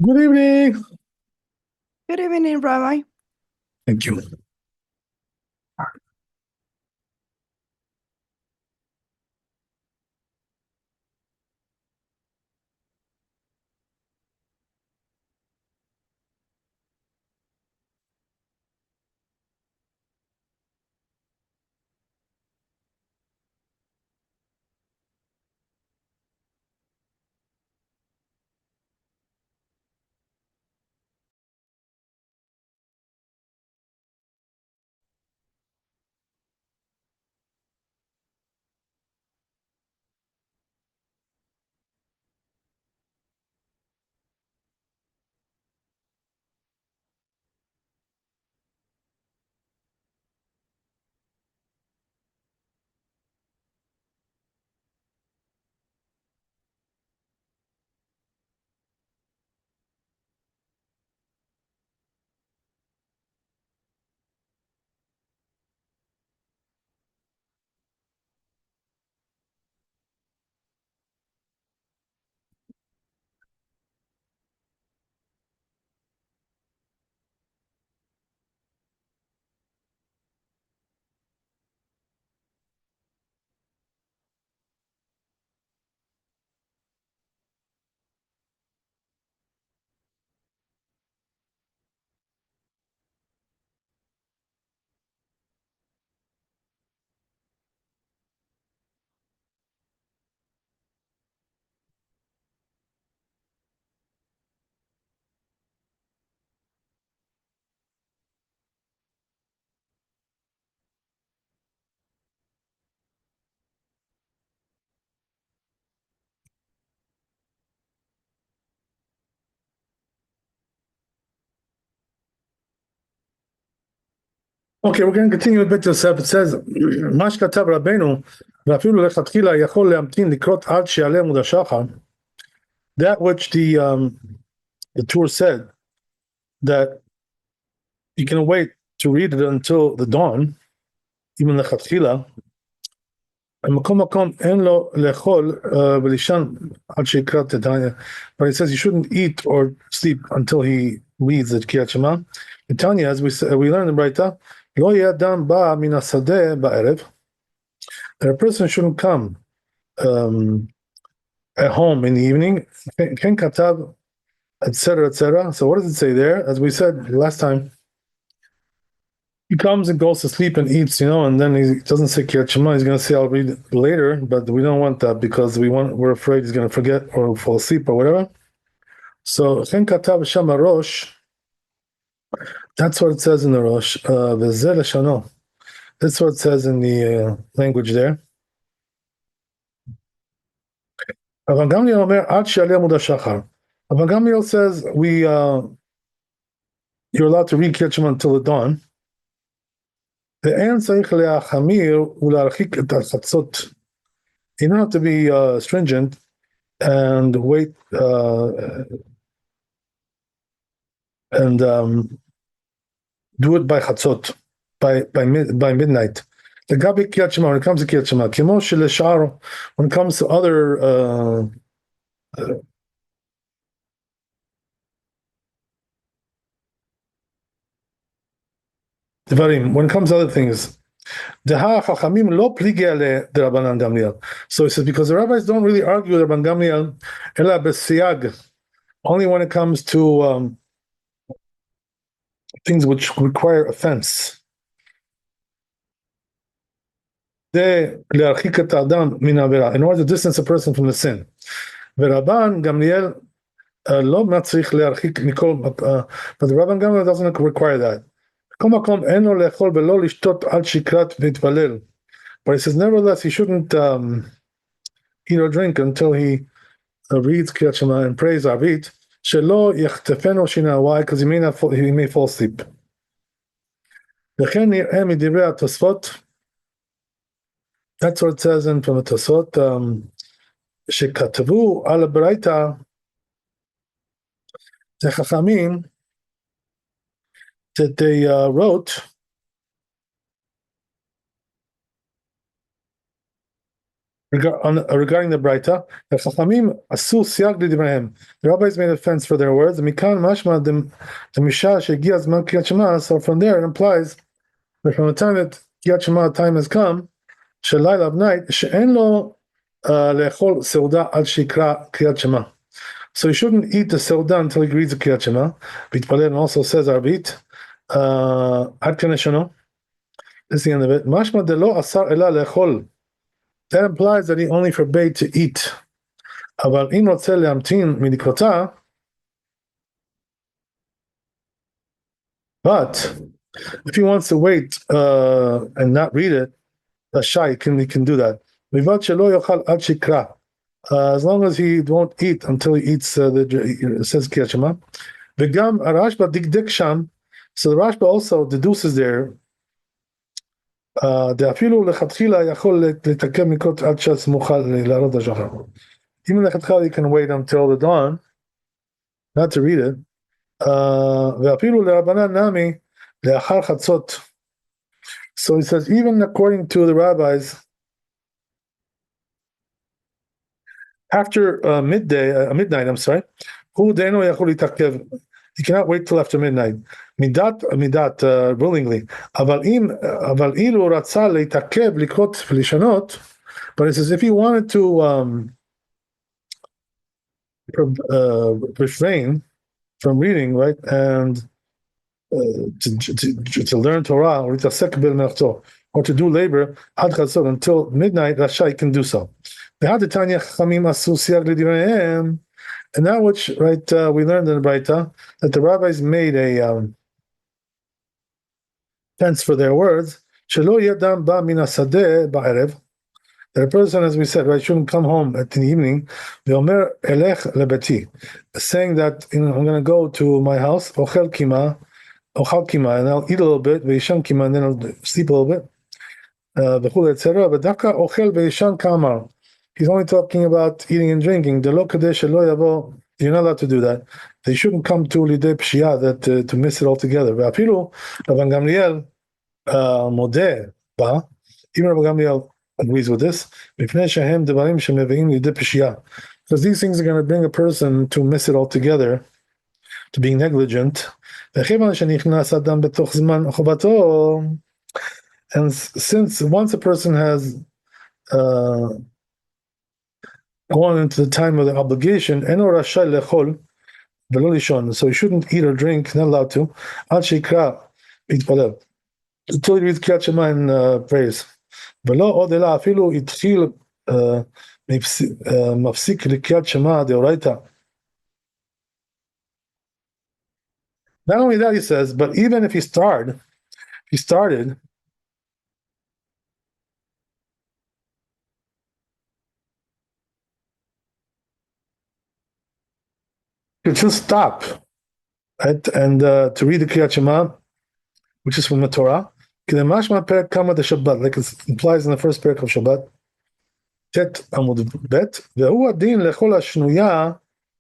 Good evening. Good evening, Rabbi. Thank you. Okay, we're going to continue with bit Yosef. It says, מה שכתב רבנו, ואפילו לכתחילה יכול להמתין לקרות עד שיעלה עמוד השחר, that which the Torah said, that you can wait to read it until the dawn, even לכתחילה, מקום מקום אין לו לאכול ולישן עד שיקרא את דניאל. But it says you shouldn't eat or sleep until he reads the קריאת שמע. Tanya, as we learned in Braita, לא יהיה אדם בא מן השדה בערב, that a person shouldn't come at home in the evening, כן כתב, etc., etc. So what does it say there? As we said last time, he comes and goes to sleep and eats, and then he doesn't say Kiryat Shema. He's going to say, I'll read it later, but we don't want that because we're afraid he's going to forget or fall asleep or whatever. So, Chen Katav Shama Rosh, that's what it says in the Rosh. V'zeh Leshano. That's what it says in the language there. Rabbi Gamliel Omer, Ad She'aleh Amud HaShachar. Rabbi Gamliel says, you're allowed to read Kiryat Shema until the dawn. ואין צריך להחמיר ולהרחיק את החצות. You don't have to be stringent and wait and do it by chatzot, by midnight. The Gabi Kiryat Shema, when it comes to Kiryat Shema, Kimo Shel when it comes to other Devarim, when it comes to other things, so he says, because the rabbis don't really argue with Rabban Gamliel, ela b'siyag, only when it comes to things which require offense. In order to distance a person from the sin. ורבן גמליאל לא מצריך להרחיק מכל, but the Rabban Gamliel doesn't require that. כל מקום אין לו לאכול ולא לשתות עד שיקראת ויתפלל. But he says, nevertheless, he shouldn't eat or drink until he reads Kriyat Shema and prays Arvit, שלא יחטפנו שינה. Why? Because he may fall asleep. וכן נראה מדברי התוספות, that's what it says in from the Tosfot, שכתבו על הברייתא, זה חכמים, that they wrote, regarding the Braita, the rabbis made a fence for their words. So from there it implies that from the time that Kriyat Shema time has come, Shalayla of night, she'en lo le'echol seuda ad shikra Kriyat Shema. So he shouldn't eat the seuda until he reads the Kriyat Shema. Bitpalel also says Arvit, ad kaneshano. This is the end of it. Mashma de lo asar ela le'echol. That implies that he only forbade to eat. But if he wants to wait and not read it, he can do that. As long as he won't eat until he eats it says Kriyat Shema. So the Rashba also deduces there even lechatchila you can wait until the dawn, not to read it. So he says, even according to the rabbis, after midnight, I'm sorry, he cannot wait till after midnight. Midat willingly. But it says if he wanted to refrain from reading, right, and to learn Torah or to do labor until midnight, Rasha can do so. And that which, right, we learned in the Braita that the rabbis made a fence for their words. That a person, as we said, right, shouldn't come home in the evening, saying that I'm going to go to my house, ochel kima, and I'll eat a little bit, ve'ishan kima, and then I'll sleep a little bit, etc. But daka ochel ve'ishan kamar. He's only talking about eating and drinking. You're not allowed to do that. They shouldn't come to lidei pshia, that to miss it altogether. Ve'afilu Rabban Gamliel modeh ba. Even Rabban Gamliel agrees with this. Because these things are going to bring a person to miss it altogether, to being negligent. And since once a person has gone into the time of the obligation, so he shouldn't eat or drink, not allowed to, until he reads Kriyat Shema and prays. ולא עוד אלא אפילו התחיל מפסיק לקריאת שמע דאורייתא. Not only that, he says, but even if he started, he could just stop, right? And to read the Kriyat Shema, which is from the Torah, like it implies in the first parak of Shabbat, Tet Amud Bet, והוא הדין לכל השנויה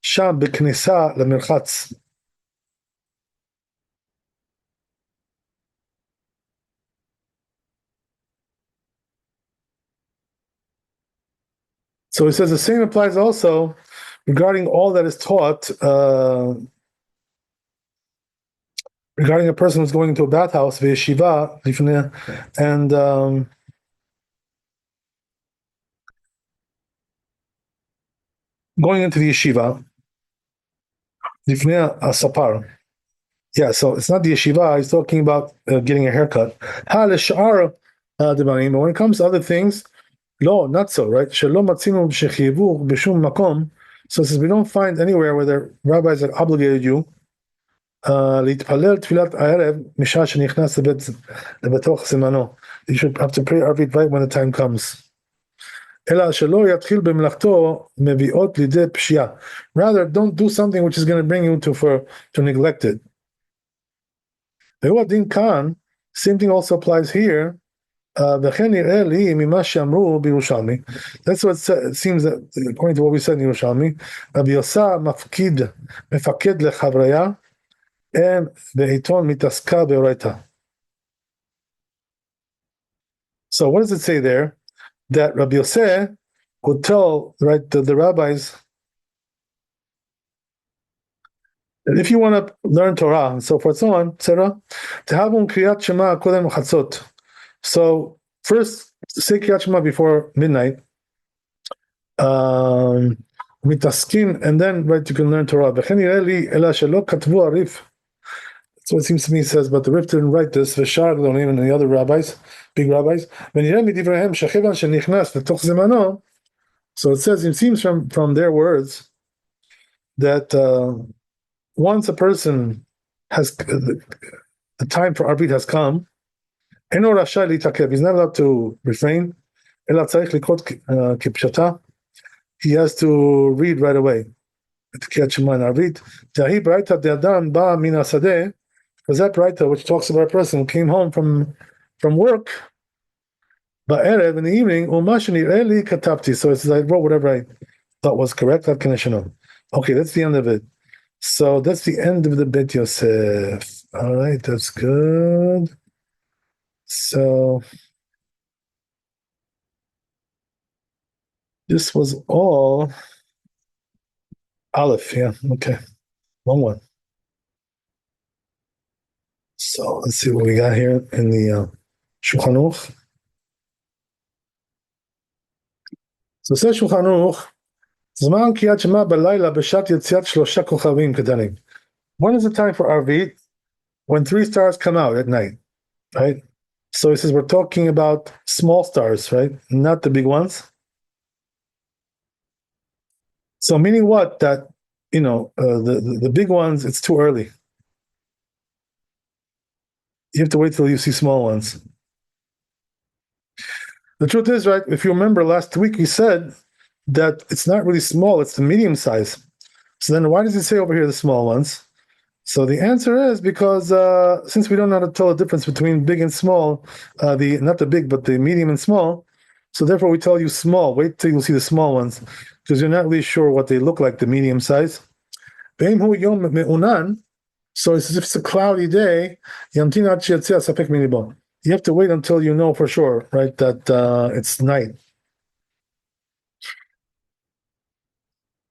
שם בכניסה למרחץ. So he says the same applies also regarding all that is taught regarding a person who's going into a bathhouse, v'yeshiva, and going into the yeshiva, lifnei asapar. Yeah, so it's not the yeshiva, he's talking about getting a haircut. But when it comes to other things, no, not so, right? So since we don't find anywhere where the rabbis have obligated you להתפלל תפילת הערב משעה שנכנס לבתוך זמנו. You should have to pray Arvit right when the time comes. אלא שלא יתחיל במלאכתו מביאות לידי פשיעה. Rather, don't do something which is going to bring you to neglect it. והוא הדין כאן, same thing also applies here. וכן נראה לי ממה שאמרו בירושלמי. That's what it seems that, according to what we said in ירושלמי, רבי יוסף מפקד לחבריה, and בעיתון מתעסקה באורייתא. So what does it say there? That Rabbi Yosef would tell, right, the rabbis that if you want to learn Torah and so forth, so on, etc., to have un kriyat shema kodem chatzot. So first, say kriyat shema before midnight. Mitaskin, and then right you can learn Torah. That's what it seems to me it says, but the Rif didn't write this. V'shar Gdolim and the other rabbis, big rabbis. So it says, it seems from their words that once a person has the time for Arvit has come, he's not allowed to refrain. He has to read right away. Because that writer, which talks about a person who came home from work, but in the evening, so it's like I wrote whatever I thought was correct. Okay, that's the end of it. So that's the end of the Bet Yosef. All right, that's good. So this was all Aleph, yeah, okay. Long one. So let's see what we got here in the Shulchan Aruch. So it says Shulchan Aruch, Zman Kriyat Shema B'Layla B'Shat Yetziat Shlosha Kochavim Kedanim. When is the time for Arvit? When 3 stars come out at night, right? So he says we're talking about small stars, right? Not the big ones. So meaning what? That, the big ones, it's too early. You have to wait till you see small ones. The truth is, right, if you remember last week, we said that it's not really small, it's the medium size. So then why does it say over here the small ones? So the answer is because since we don't know how to tell the difference between big and small, not the big, but the medium and small, so therefore we tell you small. Wait till you see the small ones, because you're not really sure what they look like, the medium size. So it's as if it's a cloudy day. You have to wait until you know for sure, right, that it's night.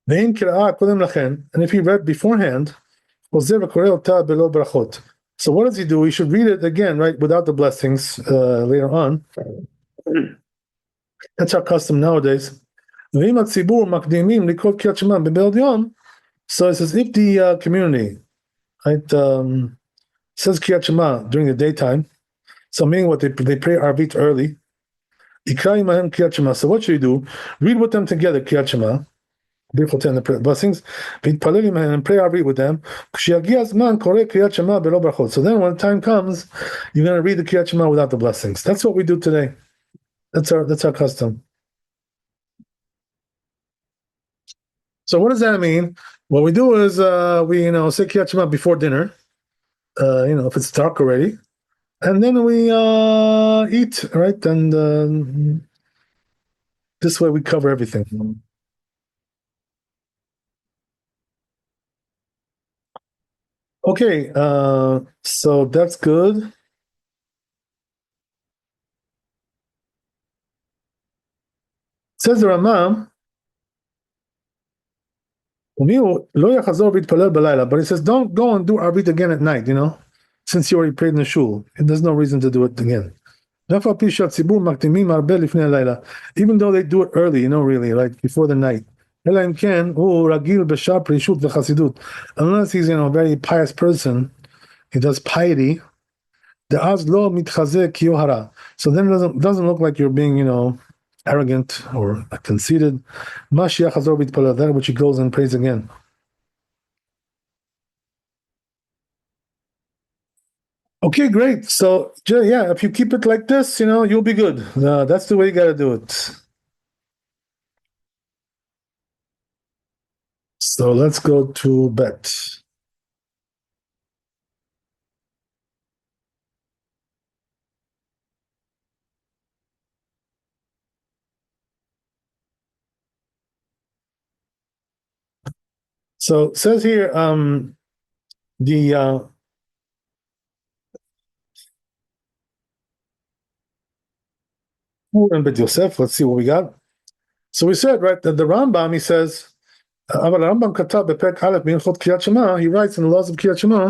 And if you read beforehand, so what does he do? He should read it again, right, without the blessings later on. That's our custom nowadays. So it says if the community, right, says Kriyat Shema during the daytime, so meaning what they pray Arvit early. So what should you do? Read with them together Kriyat Shema, the blessings, and pray Arvit with them. So then when time comes, you're going to read the Kriyat Shema without the blessings. That's what we do today. That's our custom. So what does that mean? What we do is we say Kriyat Shema before dinner. If it's dark already, and then we eat, right? And this way we cover everything. Okay, so that's good. Says the Rambam, but he says don't go and do Arvit again at night, since you already prayed in the shul. There's no reason to do it again. Even though they do it early, really, like before the night. Unless he's a very pious person, he does piety. So then it doesn't look like you're being, arrogant or conceited. That which he goes and prays again. Okay, great. So yeah, if you keep it like this, you'll be good. That's the way you got to do it. So let's go to Bet. So it says here, the and Bet Yosef. Let's see what we got. So we said, right, that the Rambam, he says, אבל הרמב"ם כתב בפרק א' בהלכות קריאת שמע, he writes in the laws of קריאת שמע,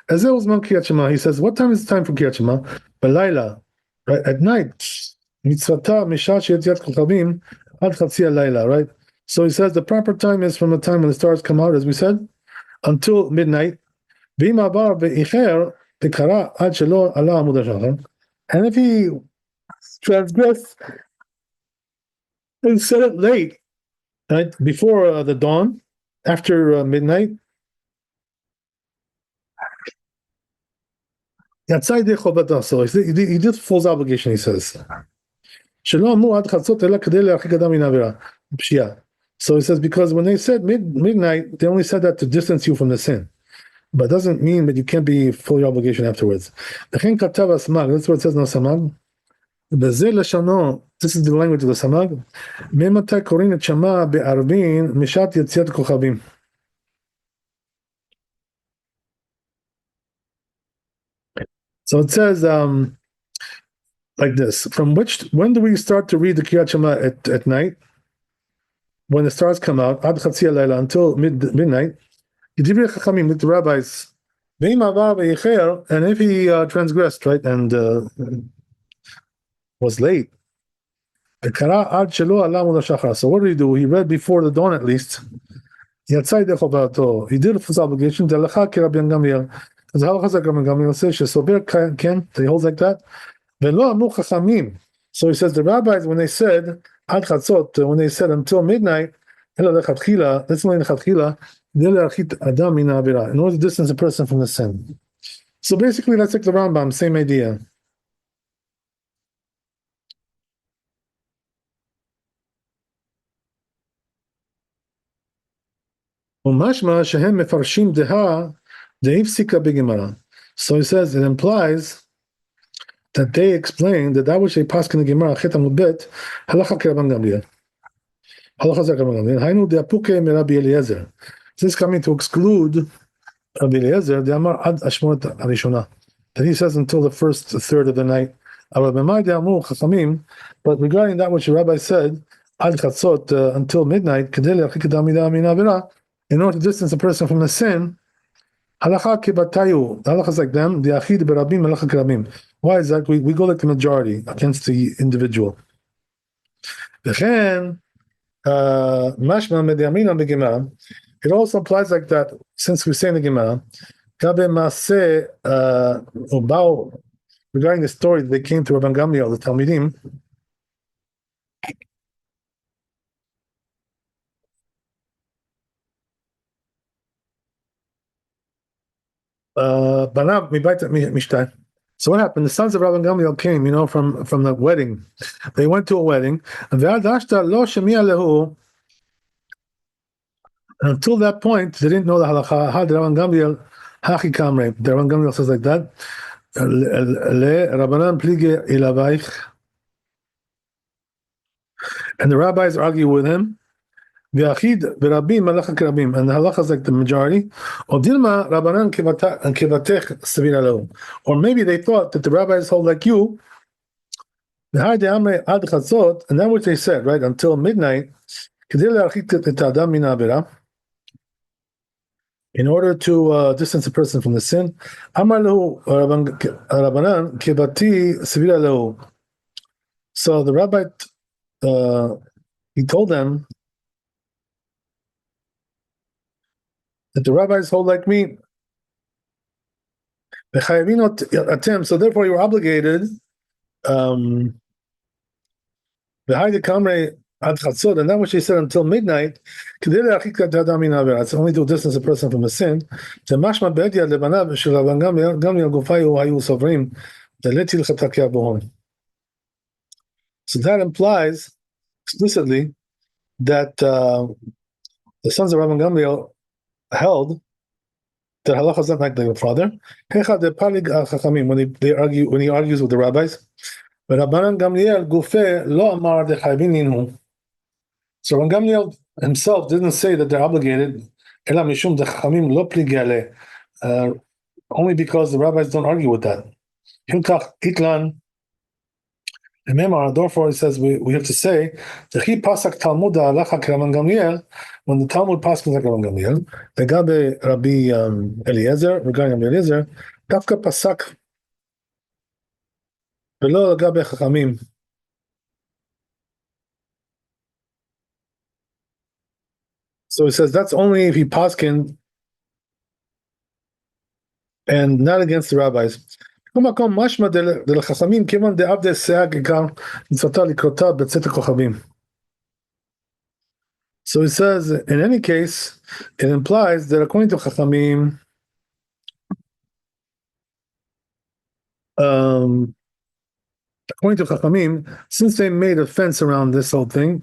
אז זהו זמן קריאת שמע. He says, what time is the time for קריאת שמע? בלילה, right, at night, מצוותה משעה שיציאת כוכבים עד חצי הלילה, right? So he says the proper time is from the time when the stars come out, as we said, until midnight. ואם עבר ואיחר, וקרא עד שלא עלה עמוד השחר. And if he transgressed and said it late, right, before the dawn, after midnight, so he just fulfills obligation, he says. So he says, because when they said midnight, they only said that to distance you from the sin. But it doesn't mean that you can't be fully obligation afterwards. That's what it says in the Samag. This is the language of the Samag. So it says like this: when do we start to read the Kriyat Shema at night? When the stars come out, ad chatzi halayla, until midnight. Yidivri Chachamim, the rabbis, and if he transgressed, right, and was late. So what did he do? He read before the dawn at least. He did his obligation. Because the halacha like Rabbi Gamliel says, he holds like that. So he says the rabbis, when they said ad chatzot, when they said until midnight, that's only lechatchila, in order to distance a person from the sin. So basically, that's like the Rambam, same idea. So he says it implies that they explain that which they pass in the Gemara chetam ubet halacha k'Rabban Gamliel. Halacha zeh Rabban Gamliel. Hainu de'apuke Rabbi Eliezer. This is coming to exclude Rabbi Eliezer, the Amar ad Ashmot Arishona, that he says until the first third of the night. But regarding that which the rabbi said, ad chatzot, until midnight, in order to distance a person from the sin, halacha kibatayu, the halacha is like them, the achid berabim, halacha kerabim. Why is that? We go like the majority against the individual. It also applies like that, since we say in the Gemara, regarding the story that they came to Rabban Gamliel, the Talmidim, so what happened? The sons of Rabban Gamliel came, from the wedding. They went to a wedding, and until that point, they didn't know the halacha. Had Rabban Gamliel hachi kamre. The Rabban Gamliel says like that. And the rabbis argue with him. And the halacha is like the majority. Or maybe they thought that the rabbis hold like you. And that which they said, right, until midnight, in order to distance a person from the sin. So the rabbi, he told them that the rabbis hold like me. So therefore you are obligated and that which he said until midnight, it's only to distance a person from a sin. So that implies explicitly that the sons of Rabban Gamliel held that halacha is not like their father. When he argues with the rabbis, but Rabban Gamliel gufe lo amar de chayvin ninhu. So Rabban Gamliel himself didn't say that they're obligated. Ela mishum de chachamim lo pligale. Only because the rabbis don't argue with that. Hilkach itlan And therefore, it says we have to say, "Techi pasak Talmud halacha k'Rabban Gamliel." When the Talmud passes like Rabban Gamliel, legabe Rabbi Eliezer, regarding Rabbi Eliezer, dafka pasak velo legabe Chachamim. So he says that's only if he paskin and not against the rabbis. So he says, in any case, it implies that according to Chachamim, since they made a fence around this whole thing,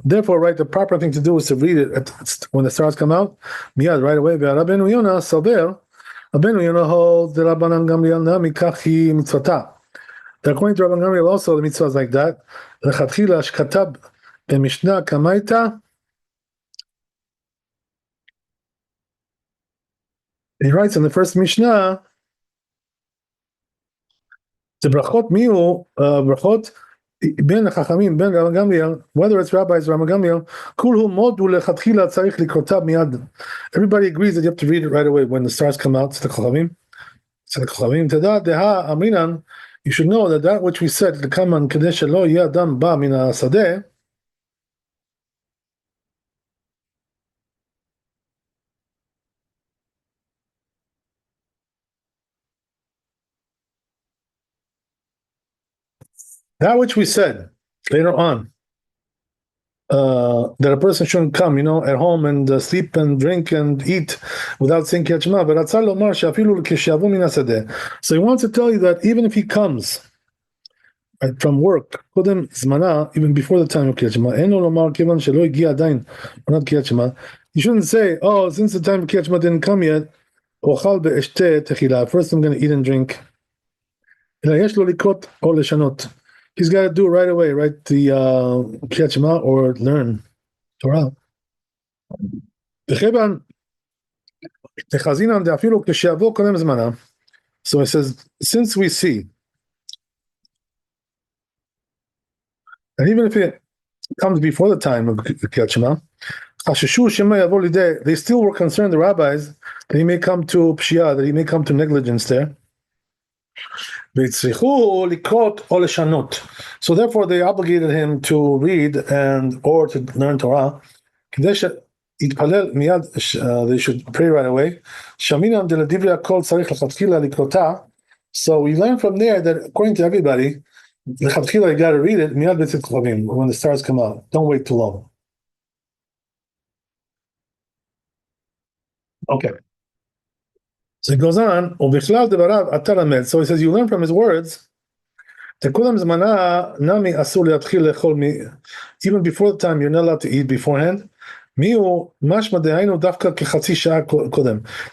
therefore, right, the proper thing to do is to read it when the stars come out, right away. Rabbeinu Yonah holds the Rabbanan Gamliel nami kachi mitzvata. According to Rabban Gamliel, also the mitzvah is like that. Lechatchila shkatab b'mishnah kamaita. He writes in the first Mishnah, the brachot miu brachot ben chachamim ben Rabban Gamliel, whether it's rabbis or Rabban Gamliel, kulhu modu lechatchila tzarich likrotav miyad. Everybody agrees that you have to read it right away when the stars come out. The chachamim, teda deha aminan. You should know that which we said, the kaman kadesh lo yadam ba min hasadeh. That which we said later on, that a person shouldn't come, at home and sleep and drink and eat without saying Kriyat Shema. So he wants to tell you that even if he comes from work, even before the time of Kriyat Shema, you shouldn't say, oh, since the time of Kriyat Shema didn't come yet, first I'm going to eat and drink. He's got to do it right away, right? The Kriyat Shema or learn Torah. So it says, since we see, and even if it comes before the time of Kriyat Shema, they still were concerned, the rabbis, that he may come to pshia, that he may come to negligence there. So therefore they obligated him to read or to learn Torah. They should pray right away. So we learn from there that according to everybody, you got to read it when the stars come out. Don't wait too long. Okay. So he goes on, so he says, you learn from his words, even before the time, you're not allowed to eat beforehand.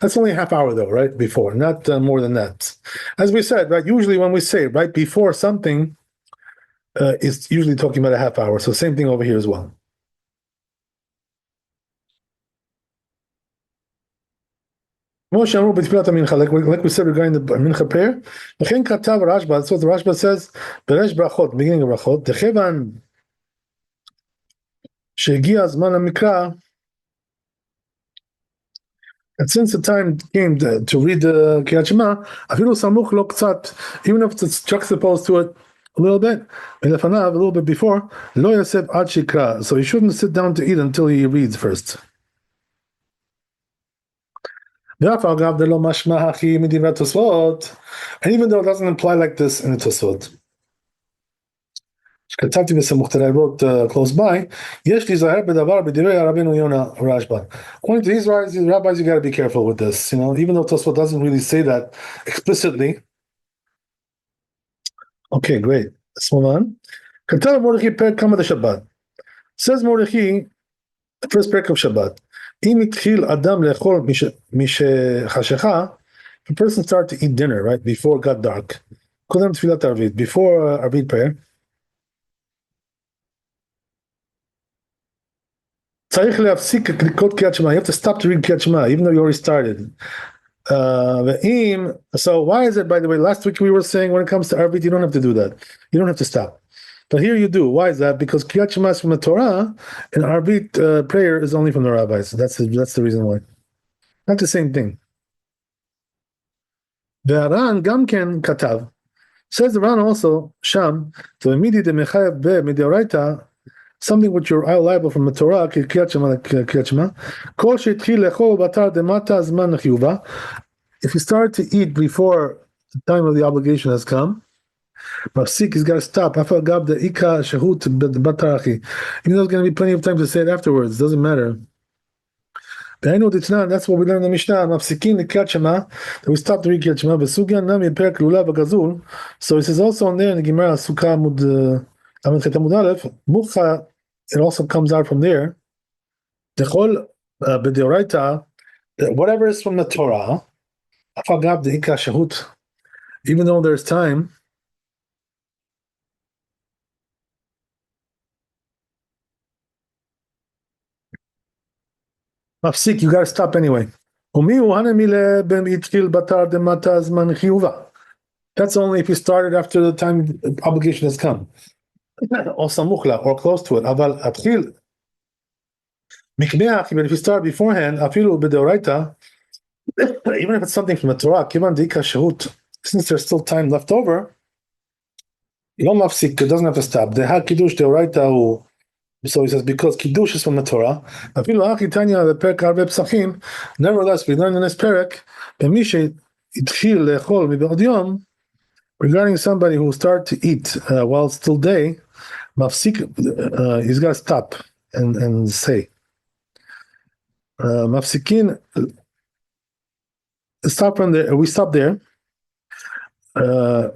That's only a half hour though, right? Before, not more than that. As we said, right, usually when we say right before something, it's usually talking about a half hour. So same thing over here as well. Like we said regarding the Mincha prayer, that's what the Rashba says, beginning of brachot, and since the time came to read the Kriyat Shema, even if it's juxtaposed to it a little bit, a little bit before, so he shouldn't sit down to eat until he reads first. And even though it doesn't imply like this in the Tosfot, that I wrote close by, according to these rabbis, you got to be careful with this. Even though Tosfot doesn't really say that explicitly. Okay, great. Let's move on. Says Mordechai, the first parak of Shabbat. If a person started to eat dinner, right, before it got dark, before Arvit prayer, you have to stop to read Kriyat Shema, even though you already started. So why is it, by the way, last week we were saying when it comes to Arvit, you don't have to do that. You don't have to stop. But here you do. Why is that? Because Kriyat Shema is from the Torah, and Arvit prayer is only from the rabbis. That's the reason why. Not the same thing. Ve'aran gamken katav. Says the Ran also, Sham, to immediate mechayev be midoraita, something which you're liable from the Torah, Kriyat Shema, like Kriyat Shema. Kol sheitchil lechol batar demata zman chiyuva. If you start to eat before the time of the obligation has come, Mafsik, he's got to stop. Even though there's going to be plenty of time to say it afterwards, doesn't matter. That's what we learn in the Mishnah. Mafsikin l'kriyat Shema, that we stop to read Kriyat Shema. V'sugyan nami perek lulav v'gazul. So it says also in there in the Gemara Sukkah Amud Chet Amud Aleph, Mucha. It also comes out from there. Dechol b'deoraita, whatever is from the Torah. Afagav de'ika shehut, even though there's time. Mafsik, you got to stop anyway. That's only if you started after the time the obligation has come. Or samuchla, or close to it. Aval atchil mikmeach, even if you start beforehand, afilu b'deoraita, even if it's something from the Torah, kivan deika shehut, since there's still time left over, you don't mafsik, it doesn't have to stop. The ha kiddush deoraita. So he says, because Kiddush is from the Torah, nevertheless, we learn in this parak, regarding somebody who start to eat while it's still day, he's got to stop and say. Mafsikin, stop from there. We stop there. The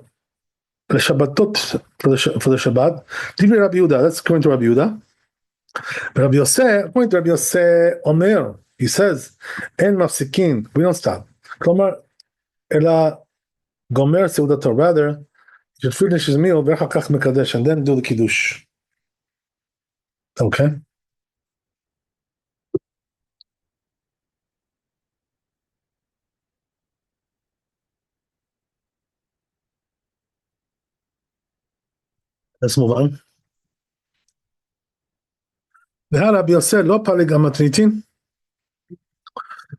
Shabbatot for the Shabbat. Rabbi Yehuda. That's according to Rabbi Yehuda. Rabbi Yosef, according to Rabbi Yosef, Omer, he says, "En mafsikin." We don't stop. Klomer, ela gomer seudato. Rather, you should finish his meal, v'chakach mekadesh, and then do the kiddush. Okay. Let's move on. Rabbi Yosef lo palig amatnitin.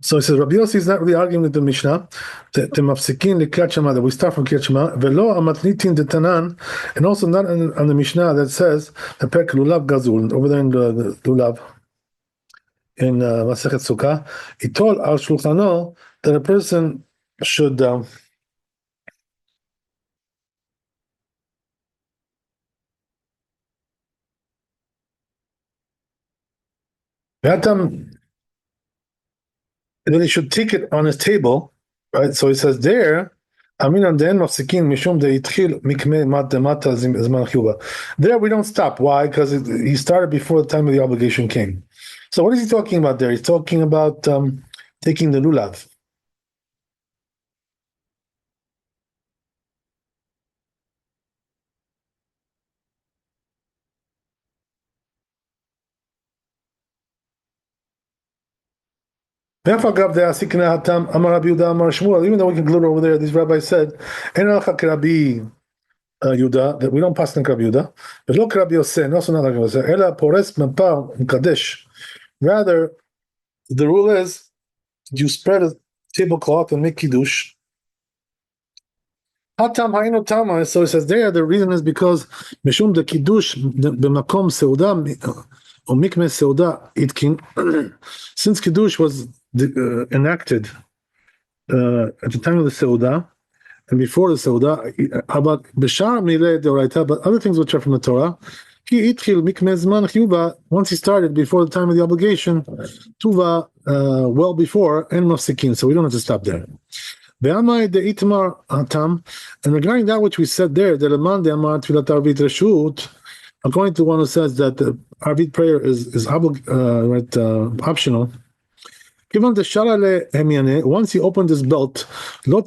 So he says Rabbi Yosef is not really arguing with the Mishnah. The mafsikin l'kriyat Shema, that we start from Kriyat Shema. Velo amatnitin detanan, and also not on the Mishnah that says the perek lulav gazul over there in the lulav in Masechet Sukkah. He told al shulchano that a person should. Then he should take it on his table, right? So he says there, there we don't stop. Why? Because he started before the time of the obligation came. So what is he talking about there? He's talking about taking the lulav. Even though we can glue it over there, this rabbi said, Yuda, that we don't pass in Rabbi Yuda, but look Rabbi Yosef, also not like Yosef. Rather, the rule is you spread a tablecloth and make kiddush. So he says there, the reason is because Mishum the kiddush b'makom seuda or mikmeh seuda itkin, since kiddush was enacted at the time of the seuda and before the seuda, about b'shar milei deoraita, but other things which are from the Torah, he itchil mikmeh zman chiyuva, once he started before the time of the obligation, tuva well before and mafsikin, so we don't have to stop there. And regarding that which we said there, the Leman de Amar Tfilat Arvit Reshut, according to one who says that the Arvit prayer is optional. Once he opened his belt, so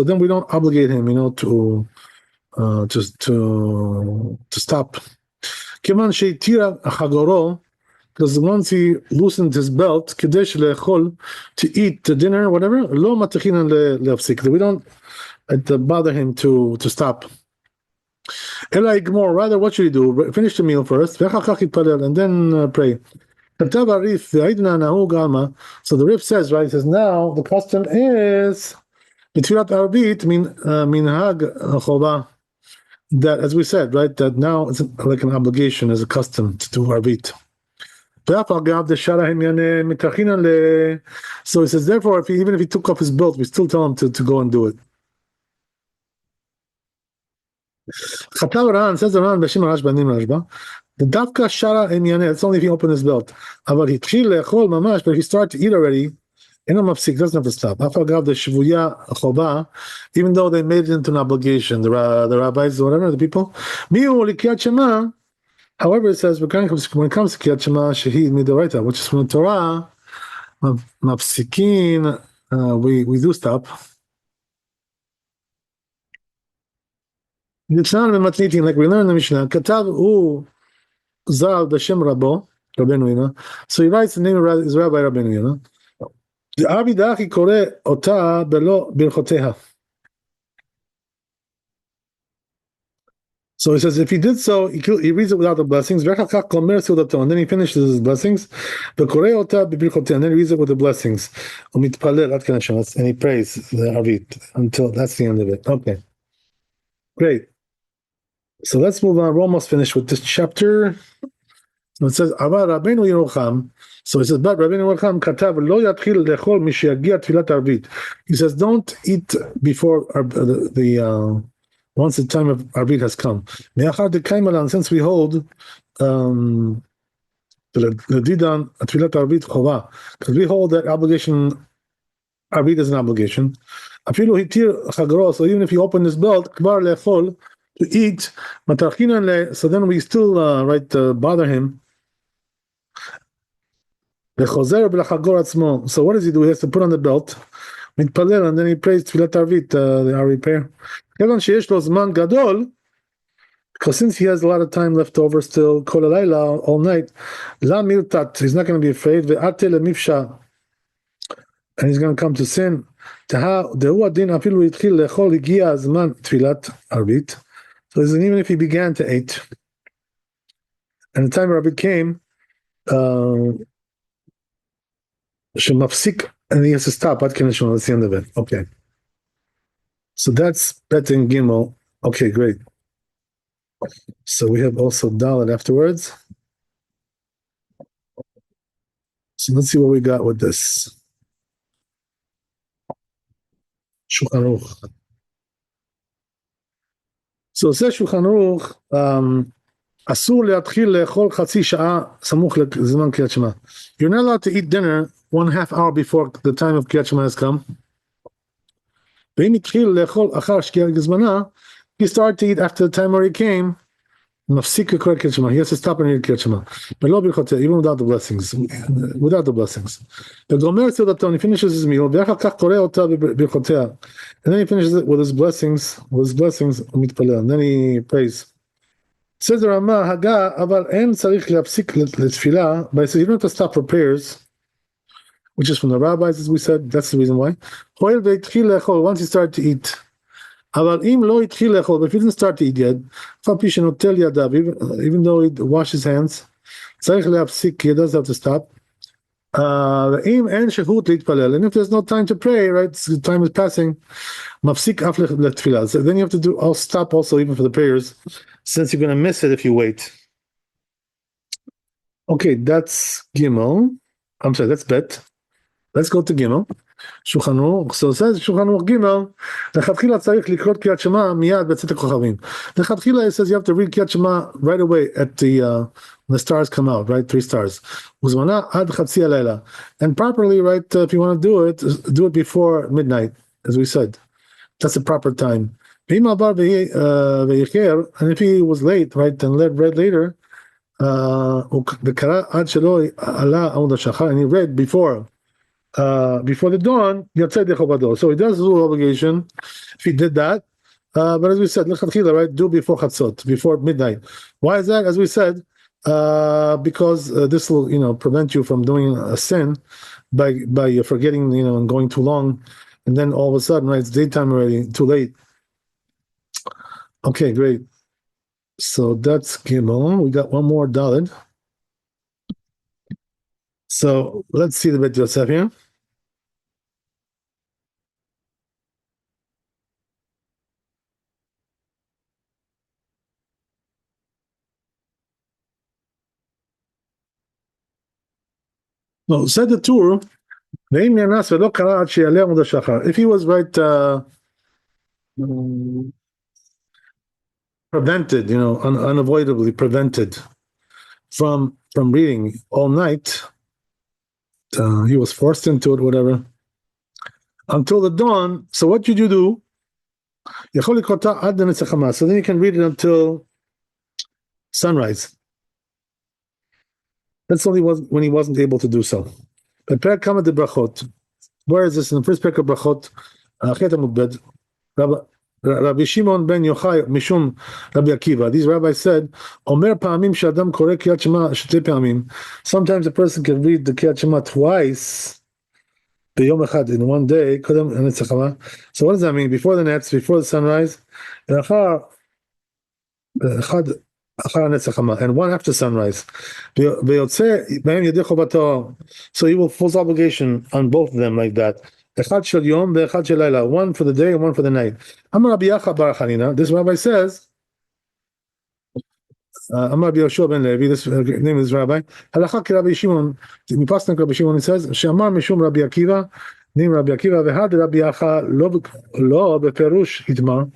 then we don't obligate him, to just to stop. because once he loosened his belt, Kadesh le'echol, to eat the dinner, whatever, lo matachinan le'afsik. We don't bother him to stop. Rather, what should he do? Finish the meal first, and then pray. So the Rif says, right, he says, now the custom is B'tfilat Arvit, minhag chova, that, as we said, right, that now it's like an obligation, as a custom to do Arvit. So he says, therefore, even if he took off his belt, we still tell him to go and do it. Chatav Ran, says the Ran, Bashim Rashba, Nim Rashba, the Davka Shara Emyane, it's only if he opened his belt. But he started to eat already, doesn't have to stop. Even though they made it into an obligation, the rabbis, whatever, the people. However, it says when it comes to Kriyat Shema, Shahid Midoraita, which is from the Torah, Mapsikin, we do stop. Like we learned in the Mishnah, Katav Zal B'Shem Rabbeinu, so he writes the name of his Rabbi Rabbeinu. The Arvit kore ota belo birchoteha. So he says if he did so, he reads it without the blessings. And then he finishes his blessings. And then he reads it with the blessings. And he prays the Arvit until that's the end of it. Okay, great. So let's move on. We're almost finished with this chapter. So it says, Rabbeinu Yerucham. So it says, but Rabbeinu Yerucham katav lo yatchil lechol mishiagia tfilat arvit. He says, don't eat before once the time of arvit has come. Since we hold the didan tfilat arvit chova, because we hold that obligation, arvit is an obligation. Afilu hitir chagro. So even if you open this belt, kvar lechol, to eat, so then we still bother him. So what does he do? He has to put on the belt, and then he prays Tfilat Arvit, the Arvit prayer. Because since he has a lot of time left over still, all night, he's not going to be afraid, and he's going to come to sin. So even if he began to eat, and the time Rabbi came, Shemafsik, and he has to stop. That's the end of it. Okay. So that's Bet and Gimel. Okay, great. So we have also Dalet afterwards. So let's see what we got with this. Shulchan Aruch. So it says Shulchan Aruch, Asur le'atchil le'echol chatzi sha'a samuch le'zman Kriyat Shema. You're not allowed to eat dinner 1/2 hour before the time of Kriyat Shema has come. Ve'im yitchil le'echol achar shkiat gezmana, he started to eat after the time where he came. Mafsik Kriyat Shema. He has to stop and eat Kriyat Shema. But lo birchoteh, even without the blessings. Without the blessings. The Gomer Sedaton, he finishes his meal. Ve'achar kach koreh ota birchotea. And then he finishes it with his blessings, and then he prays. Says the Rama, Haga, aval en tzarich le'apsik letfilah, but he says you don't have to stop for prayers, which is from the rabbis, as we said. That's the reason why. Once he started to eat, aval im lo itchil lechol, but if he didn't start to eat yet, even though he washed his hands, tzarich le'apsik, he does have to stop. And if there's no time to pray, right, the time is passing, so then you have to I'll stop also even for the prayers, since you're going to miss it if you wait. Okay, that's Gimel. I'm sorry, that's Bet. Let's go to Gimel. Shulchan Aruch. So it says Shulchan Aruch Gimel, Lechatchila tzarich likrot Kriyat Shema miyad b'tzet kochavim. Lechatchila, it says you have to read Kriyat Shema right away at when the stars come out, right? 3 stars. Uzmana ad chatzi halayla. And properly, right, if you want to do it before midnight, as we said. That's the proper time. And if he was late, right, and read later, and he read before the dawn, so he does his little obligation if he did that. But as we said, right, do before chatzot, before midnight. Why is that? As we said, Because this will, prevent you from doing a sin by forgetting, and going too long, and then all of a sudden, right, it's daytime already, too late. Okay, great. So that's Gimel. We got one more Daled. So let's see the Bet Yosef here. No, said the Tur. If he was right, prevented, unavoidably prevented from reading all night, he was forced into it, whatever, until the dawn. So what should you do? So then you can read it until sunrise. That's only when he wasn't able to do so. But where is this? In the first parak of Brachot, Rabbi Shimon ben Yochai Mishum Rabbi Akiva. These rabbis said, Omer pa'amim she'adam koreh Kriyat Shema shtei pa'amim. Sometimes a person can read the Kriyat Shema twice, b'yom echad, in one day. So what does that mean? Before the nets, before the sunrise, and one after sunrise. So he will fulfill obligation on both of them like that. One for the day and one for the night. This rabbi says, Amar Rabbi Yoshua ben Levi, this name is Rabbi. Halakha ki Rabbi Shimon, Mipasnak Rabbi Shimon, he says, Shamar Mishum Rabbi Akiva, name Rabbi Akiva, Vehad Rabbi Acha lo beperush itmar.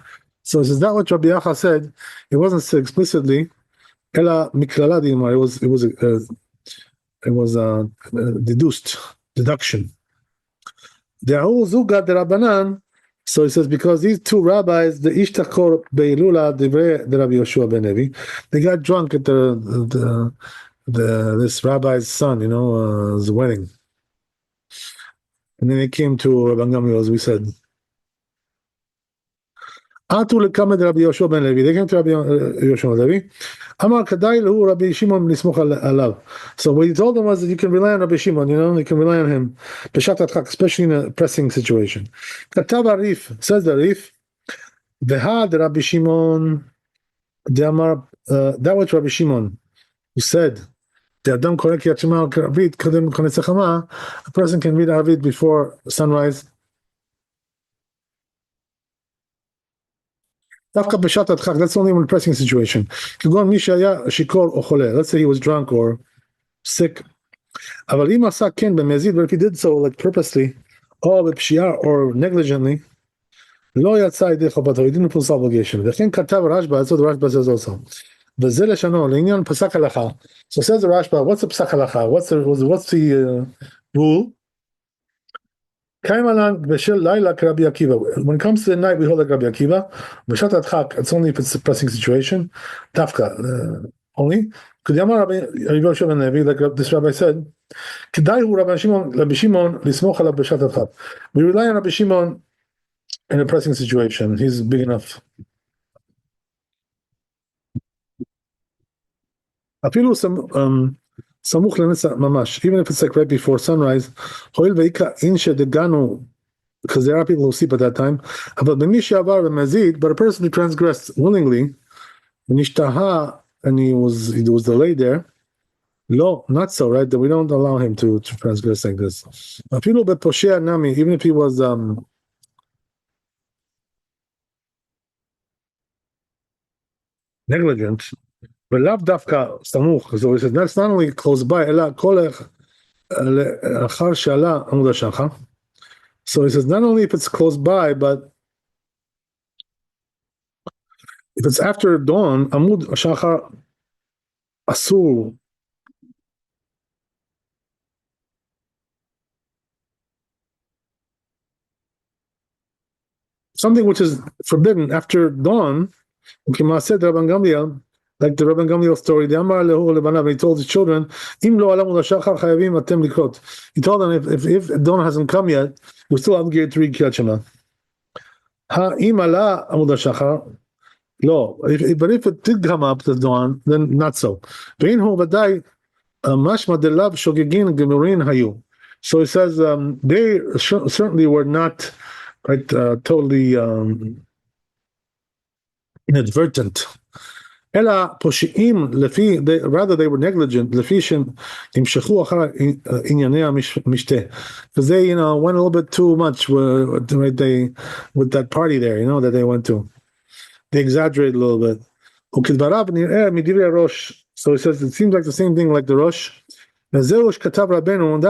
So it says that what Rabbi Acha said, it wasn't said explicitly, Ela miklala dimar, it was deduced, deduction. So he says, because these two rabbis, the Ishtakor Beilula Divrei the Rabbi Yoshua ben Levi, they got drunk at this rabbi's son, his wedding, and then they came to Rabbi Gamliel, as we said. Atu lekamed Rabbi Yoshua ben Levi. They came to Rabbi Yoshua ben Levi. Amar kadai lehu Rabbi Shimon nismoch alav. So what he told them was that you can rely on Rabbi Shimon. You can rely on him, especially in a pressing situation. Katav Arif, says the Arif. Vehad Rabbi Shimon. That was Rabbi Shimon who said, a person can read Arvit before sunrise. That's only in a pressing situation. Let's say he was drunk or sick. But if he did so like purposely, or negligently, he didn't fulfill his obligation. That's what the Rashba says also. So says the Rashba, what's the psak halacha? What's the rule? When it comes to the night, we hold like Rabbi Akiva. It's only if it's a pressing situation. Dafka, only. Like this rabbi said, we rely on Rabbi Shimon in a pressing situation. He's big enough. Even if it's like right before sunrise, because there are people who sleep at that time. But a person who transgressed willingly, and he was delayed there, not so, right? That we don't allow him to transgress like this. Even if he was negligent, but lav dafka samuch. So he says that's not only close by, so he says not only if it's close by, but if it's after dawn, amud shachar asur. Something which is forbidden after dawn, like the Rabbi Gamliel story, he told his children, he told them if dawn hasn't come yet, you're still obligated to read Kriyat Shema. No, but if it did come up the dawn, then not so. Bein ודאי משמע דלאו שוגגין גמורין היו. So it says they certainly were not right, totally inadvertent. אלא פושעים לפי, rather they were negligent, לפי שנמשכו אחר ענייני המשתה. Because they, went a little bit too much with that party there, that they went to. They exaggerated a little bit. וכדבריו נראה מדברי הראש. So he says it seems like the same thing like the Rosh. וזהו שכתב רבנו, and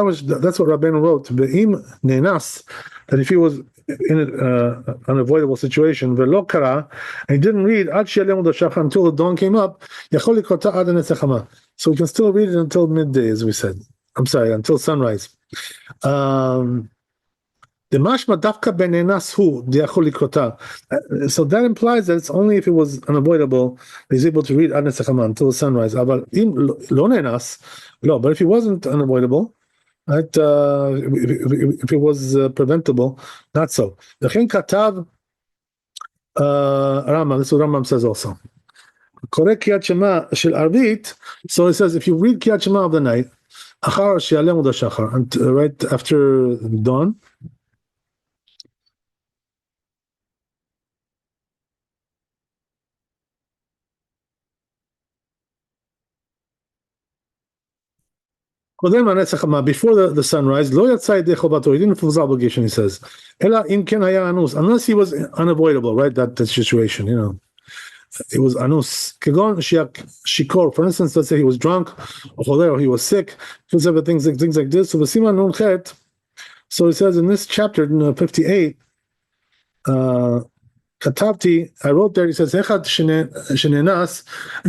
that's what Rabbeinu wrote. ואם נאנס, that if he was in an unavoidable situation, ולא קרא, and he didn't read עד שיעלה עמוד השחר until the dawn came up, יכול לקרותה עד הנץ החמה. So we can still read it until midday, as we said. I'm sorry, until sunrise. The mashma dafka benenas hu diachol likrota. So that implies that it's only if it was unavoidable he's able to read ad nesachama until the sunrise. But if it wasn't unavoidable, right? If it was preventable, not so. The katav Rambam. This is what Rambam says also. Korek Kriyat Shema shel Arvit. So it says if you read Kriyat Shema of the night, achar she'aleh ud hashachar, and right after dawn. Before the sunrise, he didn't fulfill his obligation, he says. Unless he was unavoidable, right? That situation, it was anus. For instance, let's say he was drunk, or he was sick, things like this. So he says in this chapter, 58, Katabti, I wrote there, he says, if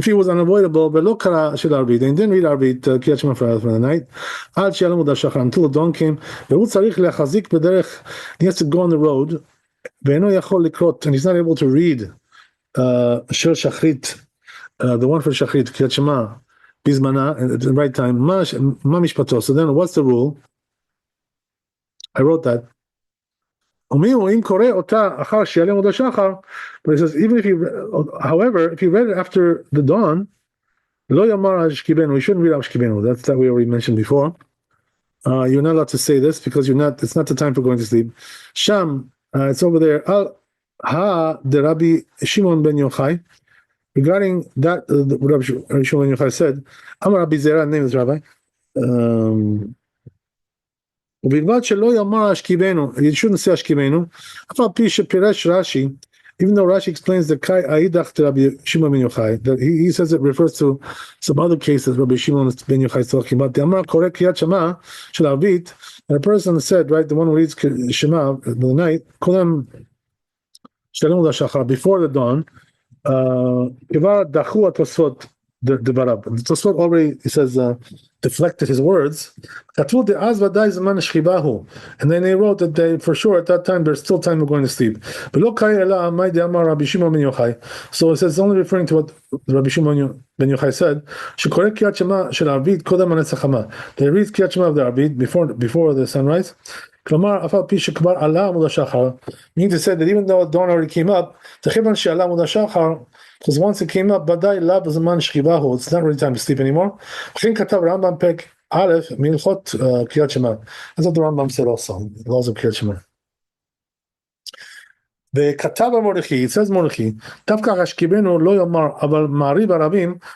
he was unavoidable, and didn't read Arvit, Kriyat Shema for the night, until the dawn came, he has to go on the road, and he's not able to read Shir Shachrit, the one for Shachrit, Kriyat Shema, Bizmana, at the right time, Ma Mishpato. So then what's the rule? I wrote that. But he says, even if however, if he read it after the dawn, we shouldn't read Ashkibenu. That's that we already mentioned before. You're not allowed to say this because it's not the time for going to sleep. Sham, it's over there. The Rabbi Shimon ben Yochai. Regarding that, what Rabbi Shimon ben Yochai said, Amar Rabbi Zera, name is Rabbi. ובלבד שלא יאמר אשכיבנו, you shouldn't say אשכיבנו, אף על פי שפירש רש"י, even though Rashi explains the kai האידך to Rabbi Shimon ben Yochai, that he says it refers to some other cases Rabbi Shimon ben Yochai is talking about. דאמר קורא קריאת שמע של ערבית, and a person said, right, the one who reads Shema the night, קודם שלום עד השחר, before the dawn, כבר דחו התוספות דבריו. The Tosfot already, he says, deflected his words. And then they wrote that for sure at that time there's still time of going to sleep. So it says it's only referring to what Rabbi Shimon ben Yochai said. They read Kriyat Shema of the Arvit before the sunrise. Meaning to say that even though dawn already came up, because once it came up, it's not really time to sleep anymore. That's what the Rambam said also, the laws of Kriyat Shema. It says Mordechai,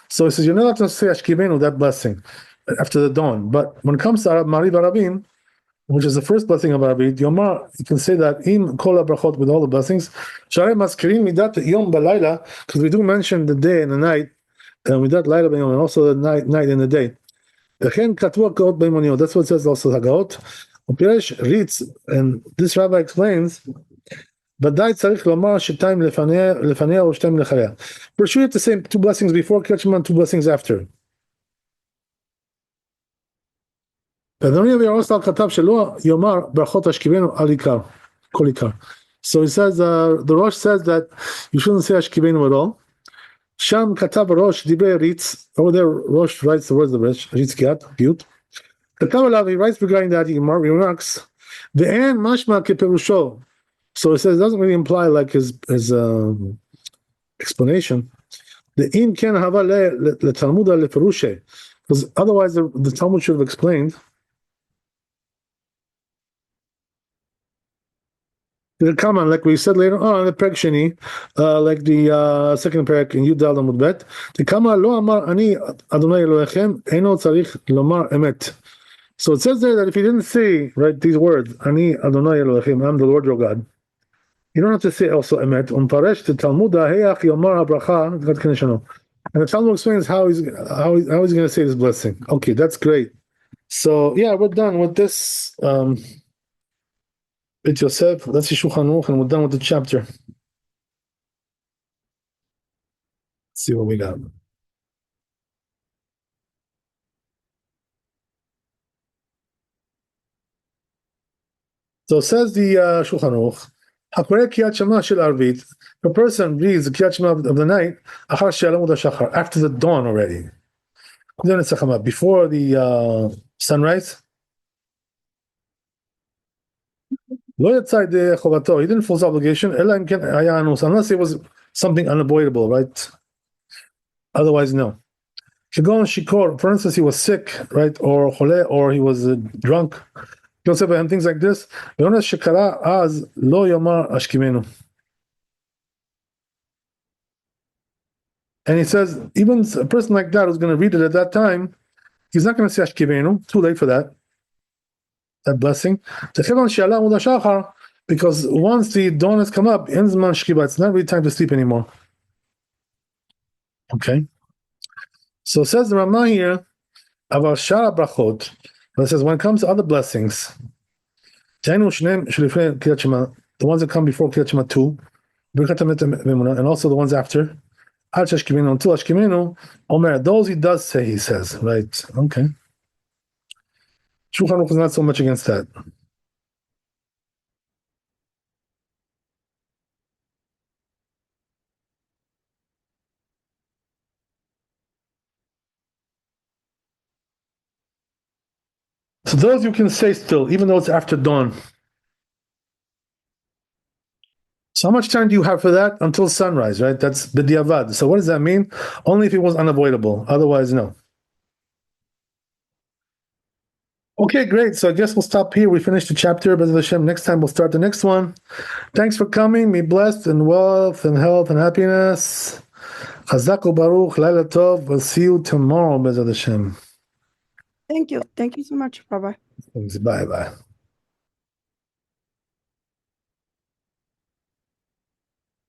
so it says you're not allowed to say Ashkibenu, that blessing, after the dawn. But when it comes to Mariv Arabim, which is the first blessing of Arvit, Yomar, you can say that im kol brachot, with all the blessings. Sharei maskirin midat yom balayla, because we do mention the day and the night, and midat layla b'yom, and also the night and the day. Lechen katvu hagaot b'imoniot. That's what it says also hagaot. Upiresh ritz, and this rabbi explains. Badai tzarich lomar shetaim lefanea or shetaim lechalea. For sure, you have to say 2 blessings before Kriyat Shema and 2 blessings after. So he says the Rosh says that you shouldn't say Ashkibenu at all. Sham katav Rosh divrei ritz. Over there, Rosh writes the words of Rosh ritz kiat cute. Katav alav, he writes regarding that, he remarks ve'en mashma keperusho. So he says it doesn't really imply like his explanation. The im ken hava le Talmuda le Perushe, because otherwise the Talmud should have explained. The comment, like we said later on, the Perek Sheni, like the second Perek in Yud Dal Amud Bet, the Kama lo amar ani Adonai Elohechem eno tzarich lomar emet. So it says there that if you didn't say right these words, ani Adonai Elohechem, I'm the Lord your God, you don't have to say also emet. Umparesh the Talmuda heyach yomar habracha God keneshano. And the Talmud explains how he's going to say this blessing. Okay, that's great. So yeah, we're done with this. It's Yosef, that's the Shulchan Aruch, and we're done with the chapter. Let's see what we got. So says the Shulchan Aruch, Hakoreh Kriyat Shema shel Arvit. The person reads the Kriyat Shema of the night after the dawn already. Before the sunrise. Lo yatzai de chovato. He didn't fulfill his obligation. Unless it was something unavoidable, right? Otherwise, no. Shikor, for instance, he was sick, right, or chole, or he was drunk. Yosef and things like this. And he says, even a person like that who's going to read it at that time, he's not going to say Ashkivenu. Too late for that blessing. Because once the dawn has come up, it's not really time to sleep anymore. Okay. So it says the Ramah here about Shara Brachot. It says when it comes to other blessings, the ones that come before Kriyat Shema 2, and also the ones after, until Ashkimenu, Omer, those he does say, he says, right? Okay. Shulchan Aruch is not so much against that. So those you can say still, even though it's after dawn. So how much time do you have for that? Until sunrise, right? That's b'diavad. So what does that mean? Only if it was unavoidable. Otherwise, no. Okay, great. So I guess we'll stop here. We finished the chapter. B'ezras Hashem. Next time we'll start the next one. Thanks for coming. Be blessed in wealth and health and happiness. Chazak u'baruch. Laila tov. We'll see you tomorrow. B'ezras Hashem. Thank you. Thank you so much, Rabbi. Bye bye.